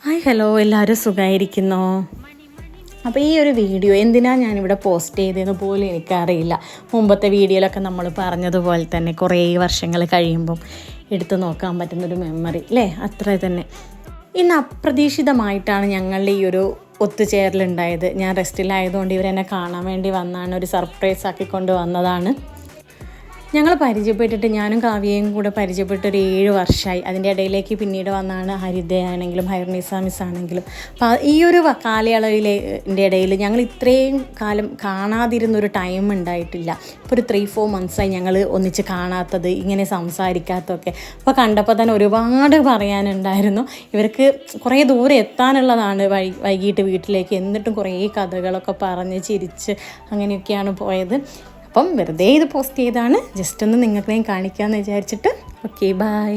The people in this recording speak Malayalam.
ഹായ് ഹലോ, എല്ലാവരും സുഖമായിരിക്കുന്നോ? അപ്പോൾ ഈ ഒരു വീഡിയോ എന്തിനാണ് ഞാനിവിടെ പോസ്റ്റ് ചെയ്തതെന്ന് പോലും എനിക്കറിയില്ല. മുമ്പത്തെ വീഡിയോയിലൊക്കെ നമ്മൾ പറഞ്ഞതുപോലെ തന്നെ കുറേ വർഷങ്ങൾ കഴിയുമ്പം എടുത്തു നോക്കാൻ പറ്റുന്നൊരു മെമ്മറി അല്ലേ, അത്ര തന്നെ. ഇന്ന് അപ്രതീക്ഷിതമായിട്ടാണ് ഞങ്ങളുടെ ഈ ഒരു ഒത്തുചേരലുണ്ടായത്. ഞാൻ റെസ്റ്റിലായതുകൊണ്ട് ഇവരെന്നെ കാണാൻ വേണ്ടി വന്നതാണ്, ഒരു സർപ്രൈസ് ആക്കിക്കൊണ്ട് വന്നതാണ്. ഞങ്ങൾ പരിചയപ്പെട്ടിട്ട്, ഞാനും കാവ്യയും കൂടെ പരിചയപ്പെട്ട് ഒരു 7 വർഷമായി. അതിൻ്റെ ഇടയിലേക്ക് പിന്നീട് വന്നാണ് ഹരിതയാണെങ്കിലും ഹൈർനിസ മിസ് ആണെങ്കിലും. അപ്പോൾ ഈ ഒരു കാലയളവിൻ്റെ ഇടയിൽ ഞങ്ങൾ ഇത്രയും കാലം കാണാതിരുന്നൊരു ടൈം ഉണ്ടായിട്ടില്ല. ഇപ്പോൾ ഒരു 3-4 മന്ത്സായി ഞങ്ങൾ ഒന്നിച്ച് കാണാത്തത്, ഇങ്ങനെ സംസാരിക്കാത്തതൊക്കെ. അപ്പോൾ കണ്ടപ്പോൾ തന്നെ ഒരുപാട് പറയാനുണ്ടായിരുന്നു. ഇവർക്ക് കുറേ ദൂരെ എത്താനുള്ളതാണ് വൈകിട്ട് വീട്ടിലേക്ക്. എന്നിട്ടും കുറേ കഥകളൊക്കെ പറഞ്ഞ് ചിരിച്ച് അങ്ങനെയൊക്കെയാണ് പോയത്. അപ്പം വെറുതെ ഇത് പോസ്റ്റ് ചെയ്താണ്, ജസ്റ്റ് ഒന്ന് നിങ്ങൾക്കെയും കാണിക്കാമെന്ന് വിചാരിച്ചിട്ട്. Okay, by.